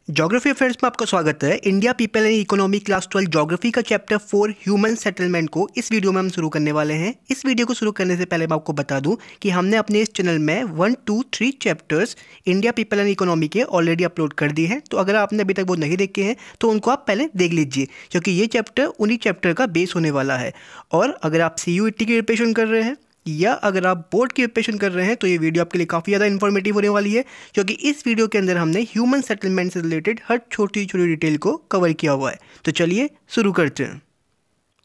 Geography affairs में आपका स्वागत है। India people and economy class 12 geography का चैप्टर 4 ह्यूमन सेटलमेंट को इस वीडियो में हम शुरू करने वाले हैं। इस वीडियो को शुरू करने से पहले मैं आपको बता दूं कि हमने अपने इस चैनल में 1, 2, 3 chapters India people and economy के ऑलरेडी अपलोड कर दिए हैं। तो अगर आपने अभी तक वो नहीं देखे हैं तो उनको आप पहले देख लीजिए, क्योंकि ये चैप्टर उन्हीं चैप्टर का बेस होने वाला है। और अगर आप CUET की प्रिपरेशन कर रहे हैं या अगर आप बोर्ड की प्रिपरेशन कर रहे हैं तो ये वीडियो आपके लिए काफ़ी ज़्यादा इन्फॉर्मेटिव होने वाली है, क्योंकि इस वीडियो के अंदर हमने ह्यूमन सेटलमेंट से रिलेटेड हर छोटी छोटी डिटेल को कवर किया हुआ है। तो चलिए शुरू करते हैं।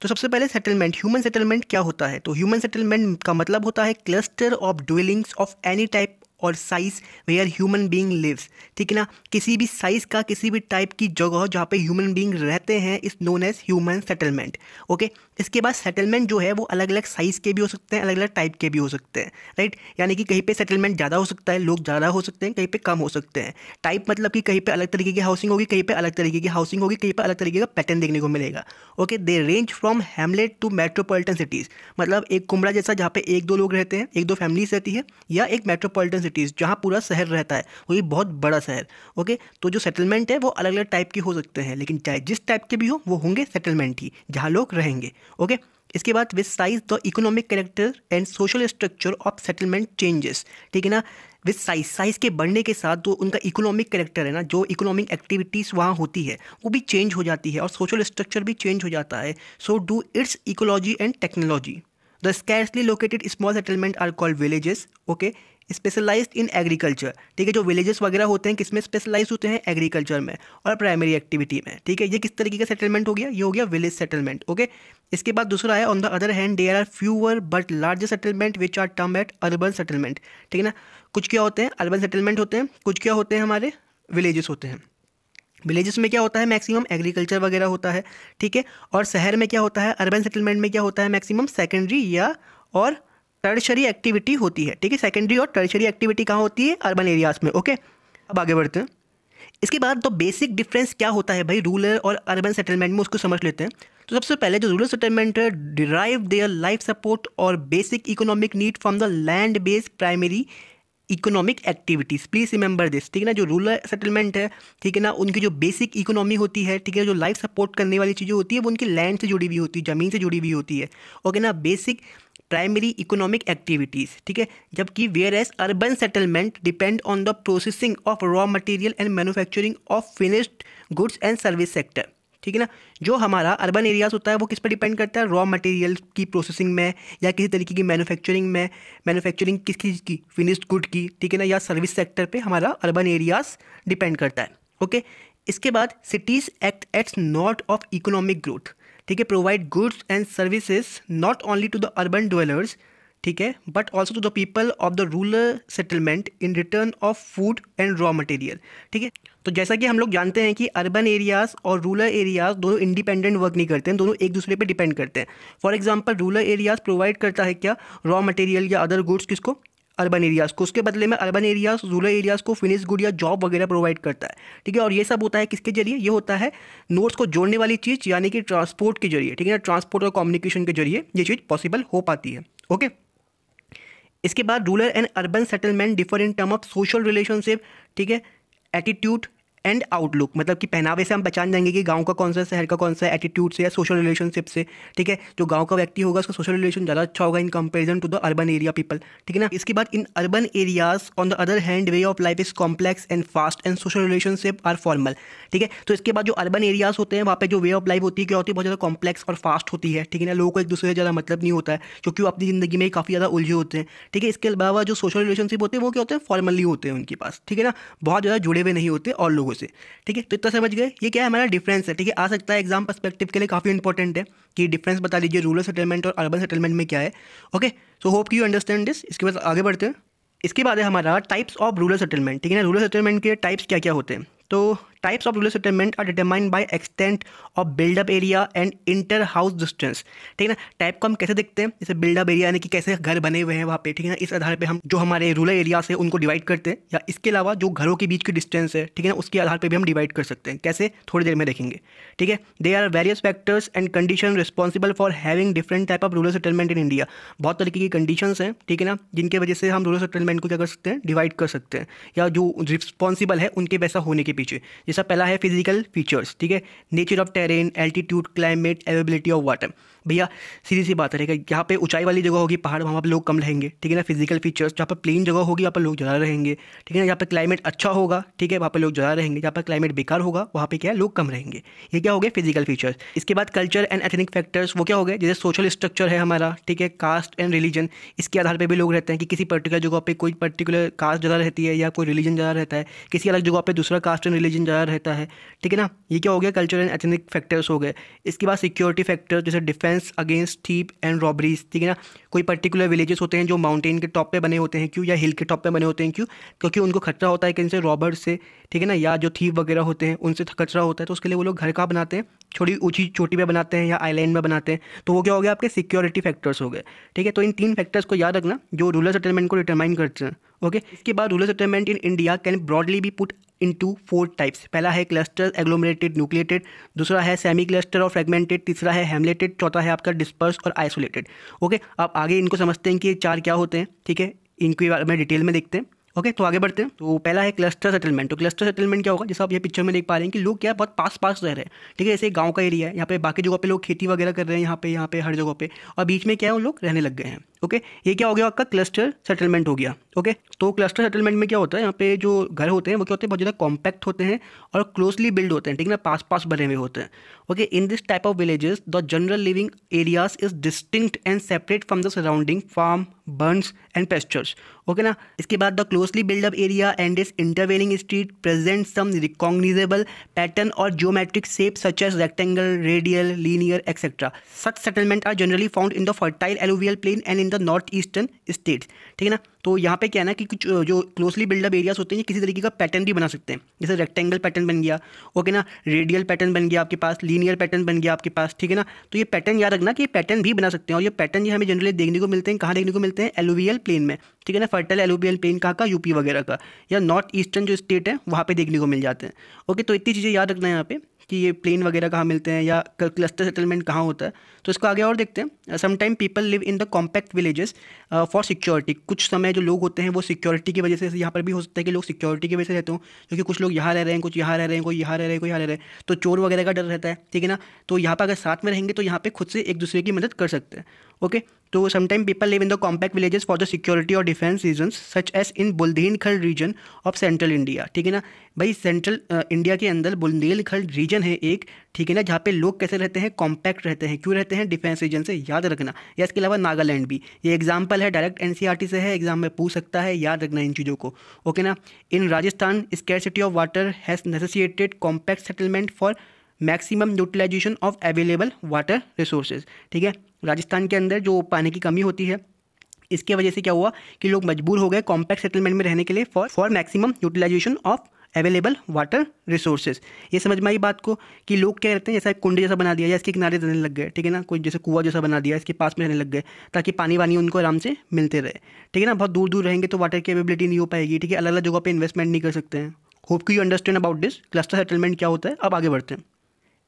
तो सबसे पहले सेटलमेंट, ह्यूमन सेटलमेंट क्या होता है? तो ह्यूमन सेटलमेंट का मतलब होता है cluster of dwellings of any type और size where human being lives. ठीक है ना, किसी भी साइज का किसी भी टाइप की जगह जहाँ पे ह्यूमन बीइंग रहते हैं is known as human settlement. Okay, इसके बाद सेटलमेंट जो है वो अलग अलग साइज़ के भी हो सकते हैं, अलग अलग टाइप के भी हो सकते हैं, राइट। यानी कि कहीं पे सेटलमेंट ज़्यादा हो सकता है, लोग ज़्यादा हो सकते हैं, कहीं पे कम हो सकते हैं। टाइप मतलब कि कहीं पे अलग तरीके की हाउसिंग होगी, कहीं पे अलग तरीके की हाउसिंग होगी, कहीं पे अलग तरीके का पैटर्न देखने को मिलेगा। Okay, they range from hamlet to metropolitan cities, मतलब एक कुमड़ा जैसा जहाँ पे 1-2 लोग रहते हैं, 1-2 फैमिलीज रहती है, या एक मेट्रोपॉलिटन सिटीज़ जहाँ पूरा शहर रहता है, वही बहुत बड़ा शहर। ओके, तो जो सेटलमेंट है वो अलग अलग टाइप के हो सकते हैं, लेकिन चाहे जिस टाइप के भी हो वो होंगे सेटलमेंट ही, जहाँ लोग रहेंगे। ओके, इसके बाद with size the economic character and social structure of settlement changes. ठीक है ना, विद साइज के बढ़ने के साथ जो उनका इकोनॉमिक कैरेक्टर है ना, जो इकोनॉमिक एक्टिविटीज़ वहाँ होती है वो भी चेंज हो जाती है और सोशल स्ट्रक्चर भी चेंज हो जाता है। So do its ecology and technology. The scarcely located small settlement are called villages. Okay, specialized in agriculture. ठीक है, जो विलेजेस वगैरह होते हैं किसमें स्पेशलाइज होते हैं? एग्रीकल्चर में और प्राइमरी एक्टिविटी में। ठीक है, ये किस तरीके का सेटलमेंट हो गया? ये हो गया विलेज सेटलमेंट। ओके, इसके बाद दूसरा है on the other hand there are fewer but larger settlement which are term at urban settlement. ठीक है ना, कुछ क्या होते हैं? अर्बन सेटलमेंट होते हैं, कुछ क्या होते हैं? हमारे विलेजेस होते हैं। विलेजेस में क्या होता है? मैक्सिमम एग्रीकल्चर वगैरह होता है। ठीक है, और शहर में क्या होता है? अर्बन सेटलमेंट में क्या होता है? मैक्सिमम सेकेंडरी या और टर्शरी एक्टिविटी होती है। ठीक है, सेकेंडरी और टर्शरी एक्टिविटी कहाँ होती है? अर्बन एरियाज में। ओके, अब आगे बढ़ते हैं। इसके बाद तो बेसिक डिफरेंस क्या होता है भाई रूरल और अर्बन सेटलमेंट में, उसको समझ लेते हैं। तो सबसे पहले जो रूरल सेटलमेंट है डिराइव देयर लाइफ सपोर्ट और basic economic need from the land based primary economic activities. Please remember this. ठीक है ना, जो रूरल सेटलमेंट है, ठीक है ना, उनकी जो बेसिक इकोनॉमी होती है, ठीक है, जो लाइफ सपोर्ट करने वाली चीज़ें होती है वो उनकी लैंड से जुड़ी हुई होती है, ज़मीन से जुड़ी हुई होती है। ओके ना, बेसिक प्राइमरी इकोनॉमिक एक्टिविटीज़। ठीक है, जबकि whereas urban settlement depend on the processing of raw material and manufacturing of finished goods and service sector. ठीक है ना, जो हमारा अर्बन एरियाज होता है वो किस पर डिपेंड करता है? रॉ मटेरियल की प्रोसेसिंग में या किसी तरीके की मैन्युफैक्चरिंग में। मैन्युफैक्चरिंग किस चीज़ की? फिनिश्ड गुड की। ठीक है ना, या सर्विस सेक्टर पे हमारा अर्बन एरियाज डिपेंड करता है। ओके, इसके बाद cities act as not of economic growth. ठीक है, provide goods and services not only to the urban dwellers, ठीक है, but also to the people of the rural settlement in return of food and raw material. ठीक है, तो जैसा कि हम लोग जानते हैं कि अर्बन एरियाज और रूरल एरियाज दोनों इंडिपेंडेंट वर्क नहीं करते हैं, दोनों एक दूसरे पे डिपेंड करते हैं। For example rural areas provide करता है क्या? रॉ मटेरियल या अदर गुड्स किसको? अर्बन एरियाज़ को। उसके बदले में अर्बन एरियाज रूरल एरियाज़ को फिनिश गुड या जॉब वगैरह प्रोवाइड करता है। ठीक है, और ये सब होता है किसके जरिए? ये होता है नोड्स को जोड़ने वाली चीज़, यानी कि ट्रांसपोर्ट के जरिए। ठीक है ना, ट्रांसपोर्ट और कम्युनिकेशन के जरिए ये चीज़ पॉसिबल हो पाती है। ओके, इसके बाद rural and urban settlement differ in term of social relationship. ठीक है, एटीट्यूड एंड आउटलुक, मतलब कि पहनावे से हम पहचान जाएंगे कि गांव का कौन सा, शहर का कौन सा, एटीट्यूड से या सोशल रिलेशनशिप से। ठीक है, जो गांव का व्यक्ति होगा उसका सोशल रिलेशन ज़्यादा अच्छा होगा in comparison to the urban area people. ठीक है ना, इसके बाद in urban areas on the other hand way of life is complex and fast and social relationship are formal. ठीक है, तो इसके बाद जो अर्बन एरियाज होते हैं वहाँ पे जो वे ऑफ लाइफ होती है क्या होती है? बहुत ज़्यादा कॉम्प्लेक्स और फास्ट होती है। ठीक है ना, लोगों को एक दूसरे से ज़्यादा मतलब नहीं होता है, क्योंकि वो अपनी ज़िंदगी में काफ़ी ज़्यादा उलझे होते हैं। ठीक है, इसके अलावा जो सोशल रिलेशनशिप होते हैं वो क्या होते हैं? फॉर्मली होते हैं उनके पास। ठीक है ना, बहुत ज़्यादा जुड़े हुए नहीं होते और लोगों से। ठीक है, तो इतना समझ गए ये क्या है हमारा डिफरेंस है। ठीक है, आ सकता है एग्जाम पर्सपेक्टिव के लिए काफ़ी इंपॉर्टेंट है कि डिफरेंस बता दीजिए रूरल सेटलमेंट और अर्बन सेटलमेंट में क्या है। Okay, so hope you understand this. इसके बाद आगे बढ़ते हैं। इसके बाद है हमारा टाइप्स ऑफ रूरल सेटलमेंट। ठीक है ना, रूरल सेटलमेंट के टाइप्स क्या क्या होते हैं? तो types of rural settlement are determined by extent of buildup area and inter house distance. ठीक है ना, टाइप को हम कैसे देखते हैं? जैसे बिल्डअप एरिया यानी कि कैसे घर बने हुए हैं वहाँ पे। ठीक है ना, इस आधार पे हम जो हमारे रूरल एरियाज है उनको डिवाइड करते हैं, या इसके अलावा जो घरों के बीच की डिस्टेंस है, ठीक है ना, उसके आधार पर भी हम डिवाइड कर सकते हैं। कैसे? थोड़ी देर में देखेंगे। ठीक है, they are various factors and condition responsible for having different type of rural settlement in India. बहुत तरीके की कंडीशंस हैं, ठीक है ना, जिनके वजह से हम रूरल सेटलमेंट को क्या कर सकते हैं? डिवाइड कर सकते हैं, या जो रिस्पॉन्सिबल है उनके वैसा होने के पीछे। जैसा पहला है फिजिकल फीचर्स, ठीक है, nature of terrain, altitude, climate, availability of water. भैया सीधी सी बात है कि यहाँ पे ऊंचाई वाली जगह होगी पहाड़, वहाँ पे लोग कम रहेंगे, ठीक है ना। फिजिकल फीचर्स, जहाँ पर प्लेन जगह होगी वहाँ पर लोग ज़्यादा रहेंगे, ठीक है ना। जहाँ पर क्लाइमेट अच्छा होगा, ठीक है, वहाँ पर लोग ज़्यादा रहेंगे। जहाँ पर क्लाइमेट बेकार होगा वहाँ पे क्या है, लोग कम रहेंगे। ये क्या हो गया, फिजिकल फीचर्स। इसके बाद कल्चर एंड एथनिक फैक्टर्स, वो क्या हो गए, जैसे सोशल स्ट्रक्चर है हमारा, ठीक है, कास्ट एंड रिलीजन, इसके आधार पर भी लोग रहते हैं कि किसी पर्टिकुलर जगह पे कोई पर्टिकुलर कास्ट ज़्यादा रहती है या कोई रिलीजन ज़्यादा रहता है, किसी अलग जगह पे दूसरा कास्ट एंड रिलीजन ज़्यादा रहता है, ठीक है ना। ये क्या हो गया, कल्चर एंड एथनिक फैक्टर्स हो गए। इसके बाद सिक्योरिटी फैक्टर्स, जैसे defence against thief and robberies, ठीक है ना। कोई पर्टिकुलर विलेजेस होते हैं जो माउंटेन के टॉप पे बने होते हैं, क्यों, या हिल के टॉप पे बने होते हैं, क्यों, क्योंकि उनको खतरा होता है कहीं से, रॉबर्स से, ठीक है ना, या जो थीप वगैरह होते हैं उनसे खतरा होता है, तो उसके लिए वो लोग घर कहाँ बनाते हैं, छोटी ऊंची चोटी पे बनाते हैं या आइलैंड में बनाते हैं। तो वो क्या हो गया, आपके सिक्योरिटी फैक्टर्स हो गए, ठीक है। तो इन 3 फैक्टर्स को याद रखना जो रूरल सेटलमेंट को डिटरमाइन करते हैं, ओके। इसके बाद rural settlement in India can broadly B put into 4 types. पहला है क्लस्टर, एग्लोमरेटेड, न्यूक्लिएटेड, दूसरा है सेमी क्लस्टर और फ्रेगमेंटेड, तीसरा है हेमलेटेड, चौथा है आपका डिस्पर्स और आइसोलेटेड, ओके। अब आगे इनको समझते हैं कि ये 4 क्या होते हैं, ठीक है, इनके बारे में डिटेल में देखते हैं, ओके। तो आगे बढ़ते हैं। तो पहला है क्लस्टर सेटलमेंट। तो क्लस्टर सेटलमेंट क्या होगा, जैसे आप ये पिक्चर में देख पा रहे हैं कि लोग क्या बहुत पास पास रह रहे हैं, ठीक है। जैसे गांव का एरिया है, यहाँ पे बाकी जगह पे लोग खेती वगैरह कर रहे हैं, यहाँ पे हर जगह पे, और बीच में क्या है, उन लोग रहने लग गए हैं, ओके। ये क्या हो गया, आपका क्लस्टर सेटलमेंट हो गया, ओके। तो क्लस्टर सेटलमेंट में क्या होता है, यहाँ पे जो घर होते हैं वो क्या होते हैं, बहुत ज़्यादा कॉम्पैक्ट होते हैं और क्लोजली बिल्ड होते हैं, ठीक है ना, पास पास बने हुए होते हैं, okay. In this type of villages the general living areas is distinct and separate from the surrounding farm, barns and pastures, okay ना। इसके बाद the closely build up area and is intervening street present some recognisable pattern और geometric shape such as rectangle, radial, linear etcetera. Such settlement are generally found in the fertile alluvial plain and in the north eastern states, ठीक है ना। तो यहाँ पे क्या है ना कि कुछ जो क्लोजली बिल्डअप एरियाज होते हैं ये किसी तरीके का पैटर्न भी बना सकते हैं, जैसे रेक्टेंगल पैटर्न बन गया, ओके ना, रेडियल पैटर्न बन गया आपके पास, लीनियर पैटर्न बन गया आपके पास, ठीक है ना। तो ये पैटर्न याद रखना कि ये पैटर्न भी बना सकते हैं, और ये पैटर्न ये हमें जनरली देखने को मिलते हैं, कहाँ देखने को मिलते हैं, एलुवियल प्लेन में, ठीक है ना। फर्टाइल एलुवियल प्लेन कहाँ का, यूपी वगैरह का, या नॉर्थ ईस्टर्न जो स्टेट है वहाँ पे देखने को मिल जाते हैं, ओके। तो इतनी चीज़ें याद रखना है यहाँ पे कि ये प्लेन वगैरह कहाँ मिलते हैं या क्लस्टर सेटलमेंट कहाँ होता है। तो इसको आगे और देखते हैं। Sometime people live in the compact villages for security. कुछ समय जो लोग होते हैं वो सिक्योरिटी की वजह से, यहाँ पर भी हो सकता है कि लोग सिक्योरिटी की वजह से रहते हो, क्योंकि कुछ लोग यहाँ रह रहे हैं, कुछ यहाँ रह रहे हैं, कोई यहाँ रह रहे हैं, कोई यहाँ रह रहे हैं, तो चोर वगैरह का डर रहता है, ठीक है ना। तो यहाँ पर अगर साथ में रहेंगे तो यहाँ पे खुद से एक दूसरे की मदद कर सकते हैं, ओके। तो sometime people live in the compact villages for the security और defence reasons such as in Bundelkhand region of central India, ठीक है ना। भाई सेंट्रल इंडिया के अंदर बुंदेलखंड रीजन है एक, ठीक है ना, जहाँ पे लोग कैसे रहते हैं, कॉम्पैक्ट रहते हैं। क्यों रहते हैं, डिफेंस रीजन से, याद रखना। या इसके अलावा नागालैंड भी, ये एग्जाम्पल है, डायरेक्ट एनसीईआरटी से है, एग्जाम में पूछ सकता है, याद रखना इन चीज़ों को, ओके ना। In Rajasthan scarcity of water has necessitated compact settlement for maximum utilisation of available water resources, ठीक है। राजस्थान के अंदर जो पानी की कमी होती है, इसके वजह से क्या हुआ कि लोग मजबूर हो गए कॉम्पैक्ट सेटलमेंट में रहने के लिए for maximum utilisation of available water resources. ये समझ में आई बात को कि लोग क्या करते हैं, जैसा कुंडे जैसा बना दिया या इसके किनारे रहने लग गए, ठीक है ना, कोई जैसे कुआं जैसा बना दिया, इसके पास में रहने लग गए ताकि पानी वानी उनको आराम से मिलते रहे, ठीक है ना। बहुत दूर दूर रहेंगे तो वाटर की अवेलेबिलिटी नहीं हो पाएगी, ठीक है, अलग अलग जगह पर इन्वेस्टमेंट नहीं कर सकते हैं। होप कि you understand about this cluster settlement क्या होता है। अब आगे बढ़ते हैं।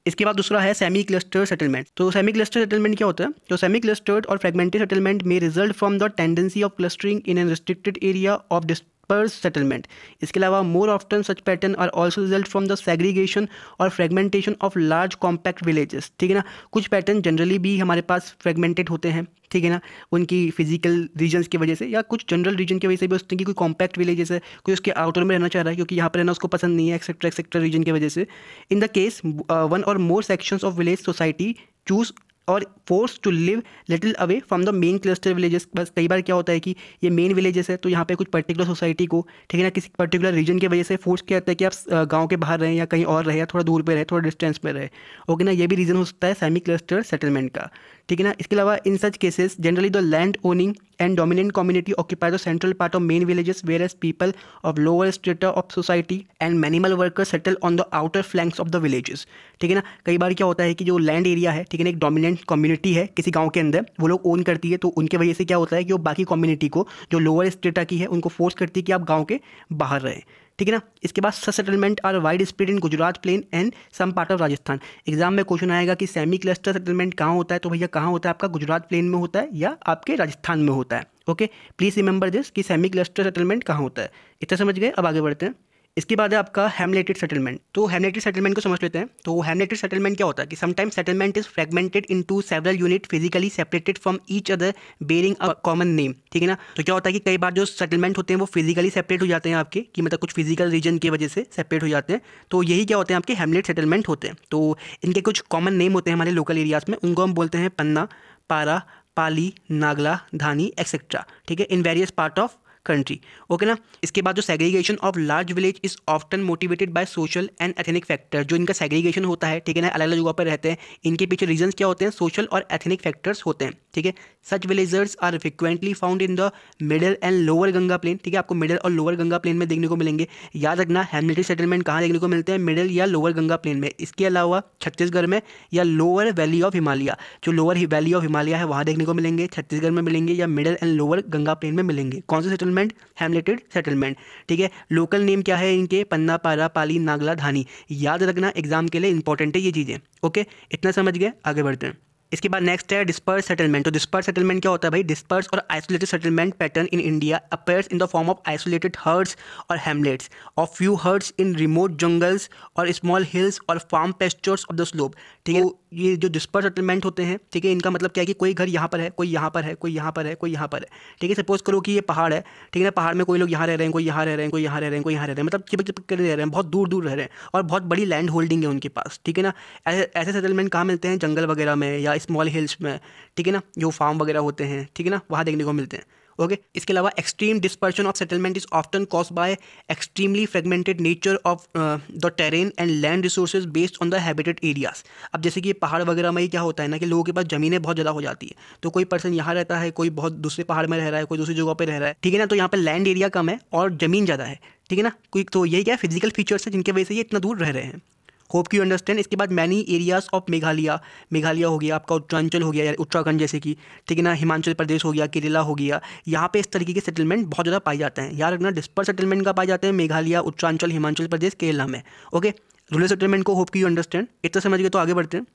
इसके बाद दूसरा है सेमी क्लस्टर सेटलमेंट। तो सेमी क्लस्टर सेटलमेंट क्या होता है, तो सेमी क्लस्टर्ड और फ्रेगमेंटेड सेटलमेंट में result from the tendency of clustering in an restricted area of disperse settlement. इसके अलावा more often such pattern are also result from the segregation और fragmentation of large compact villages, ठीक है ना। कुछ pattern generally भी हमारे पास फ्रेगमेंटेड होते हैं, ठीक है ना, उनकी फिजिकल रीजन्स की वजह से, या कुछ जनरल रीजन की वजह से भी होते हैं कि कोई कॉम्पैक्ट विलेजेस है, कोई उसके आउटर में रहना चाह रहा है क्योंकि यहाँ पर रहना उसको पसंद नहीं है, एक्सेट्रा एक्सेट्रा रीजन की वजह से। इन द केस वन और more sections of village society choose और force to live little away from the main cluster villages. बस कई बार क्या होता है कि ये मेन विलेजेस है तो यहाँ पे कुछ पर्टिकुलर सोसाइटी को, ठीक है ना, किसी पर्टिकुलर रीजन की वजह से फोर्स किया जाता है कि आप गांव के बाहर रहें या कहीं और रहे, या थोड़ा दूर पे रहे, थोड़ा डिस्टेंस पे रहे, ओके ना। ये भी रीज़न हो सकता है सेमी क्लस्टर सेटलमेंट का, ठीक है ना। इसके अलावा in such cases generally the land owning and dominant community occupy the central part of main villages, whereas people of lower strata of society and minimal workers settle on the outer flanks of the villages, ठीक है ना। कई बार क्या होता है कि जो land area है, ठीक है ना, एक डोमिनेंट कम्युनिटी है किसी गांव के अंदर, वो लोग ओन करती है, तो उनके वजह से क्या होता है कि वो बाकी कम्युनिटी को जो लोअर स्टेटा की है उनको फोर्स करती है कि आप गाँव के बाहर रहें, ठीक है ना। इसके बाद such settlement are wide spread in Gujarat plain and some part of Rajasthan. Exam में क्वेश्चन आएगा कि सेमी क्लस्टर सेटलमेंट कहाँ होता है, तो भैया कहाँ होता है, आपका गुजरात प्लेन में होता है या आपके राजस्थान में होता है, ओके। प्लीज रिमेंबर दिस कि सेमी क्लस्टर सेटलमेंट कहाँ होता है। इतना समझ गए। अब आगे बढ़ते हैं। इसके बाद है आपका हेमलेटेड सेटलमेंट। तो हेमलेटेड सेटलमेंट को समझ लेते हैं। तो हेमलेटेड सेटलमेंट क्या होता है कि sometimes settlement is fragmented into several unit physically separated from each other bearing a common name. ठीक है ना। तो क्या होता है कि कई बार जो सेटलमेंट होते हैं वो फिजिकली सेपरेट हो जाते हैं आपके, कि मतलब कुछ फिजिकल रीजन की वजह से सेपरेट हो जाते हैं। तो यही क्या होते हैं आपके हेमलेट सेटलमेंट होते हैं। तो इनके कुछ कॉमन नेम होते हैं हमारे लोकल एरियाज में, उनको हम बोलते हैं पन्ना, पारा, पाली, नागला, धानी एक्सेट्रा। ठीक है, in various part of country. Okay ना। इसके बाद जो segregation of large village is often motivated by social and ethnic factor. जो इनका सेग्रीगेशन होता है, ठीक है ना, अलग अलग जगह पर रहते हैं, इनके पीछे रीजंस क्या होते हैं, सोशल और एथनिक फैक्टर्स होते हैं। ठीक है, such villagers are frequently found in the middle and lower Ganga plain. ठीक है, आपको मिडिल और लोअर गंगा प्लेन में देखने को मिलेंगे। याद रखना, हेमलेटेड सेटलमेंट कहाँ देखने को मिलते हैं, मिडिल या लोअर गंगा प्लेन में। इसके अलावा छत्तीसगढ़ में या लोअर वैली ऑफ हिमालय, जो लोअर वैली ऑफ हिमालय है वहाँ देखने को मिलेंगे, छत्तीसगढ़ में मिलेंगे, या middle and lower Ganga plain में मिलेंगे। कौन से सेटलमेंट, हेमलेटेड सेटलमेंट। ठीक है, लोकल नेम क्या है इनके, पन्ना, पारा, पाली, नागला, धानी। याद रखना, एग्जाम के लिए इंपॉर्टेंट है ये चीजें। ओके, इतना समझ गए, आगे बढ़ते हैं। इसके बाद नेक्स्ट है डिस्पर्स सेटलमेंट। तो डिस्पर्स सेटलमेंट क्या होता है भाई, डिस्पर्स और isolated settlement pattern in India appears in the form of isolated herds और hamlets of few herds in remote jungles और स्मॉल हिल्स और farm pastures of the slope. ठीक है, ये जो डिस्पर्स सेटलमेंट होते हैं, ठीक है, इनका मतलब क्या है कि कोई घर यहाँ पर है, कोई यहाँ पर है, कोई यहाँ पर है, कोई यहाँ पर है। ठीक है, सपोज करो कि ये पहाड़ है, ठीक है ना, पहाड़ में कोई लोग यहाँ रह रहे हैं, कोई यहाँ रह रहे हैं, कोई यहाँ रह रहे हैं, कोई यहाँ रह रहे हैं, मतलब चिपक चिपक कर रह रहे हैं, बहुत दूर दूर रह रहे हैं और बहुत बड़ी लैंड होल्डिंग है उनके पास। ठीक है ना, ऐसे सेटलमेंट कहाँ मिलते हैं, जंगल वगैरह में या स्मॉल हिल्स में। ठीक है ना, जो फार्म वगैरह होते हैं, ठीक है ना, वहाँ देखने को मिलते हैं। ओके, इसके अलावा extreme dispersion of settlement is often caused by extremely fragmented nature of the terrain and land resources based on the habited areas. अब जैसे कि पहाड़ वगैरह में क्या होता है ना कि लोगों के पास जमीनें बहुत ज़्यादा हो जाती है, तो कोई पर्सन यहाँ रहता है, कोई बहुत दूसरे पहाड़ में रह रहा है, कोई दूसरी जगह पर रह रहा है। ठीक है ना, तो यहाँ पर लैंड एरिया कम है और ज़मीन ज़्यादा है। ठीक है ना, कोई तो यही क्या फिजिकल फीचर्स है जिनकी वजह से ये इतना दूर रह रहे हैं। Hope you understand. इसके बाद मैनी एरियाज ऑफ मेघालय हो गया, आपका उत्तरांचल हो गया, उत्तराखंड जैसे कि, ठीक है ना, हिमाचल प्रदेश हो गया, केरला हो गया, यहाँ पे इस तरीके के सेटलमेंट बहुत ज़्यादा पाए जाते हैं। याद रखना, डिस्पर्स सेटलमेंट का पाए जाते हैं मेघालय, उत्तरांचल, हिमाचल प्रदेश, केरला में। ओके, रूरल सेटलमेंट को होप यू अंडरस्टैंड। इतना समझ गए तो आगे बढ़ते हैं।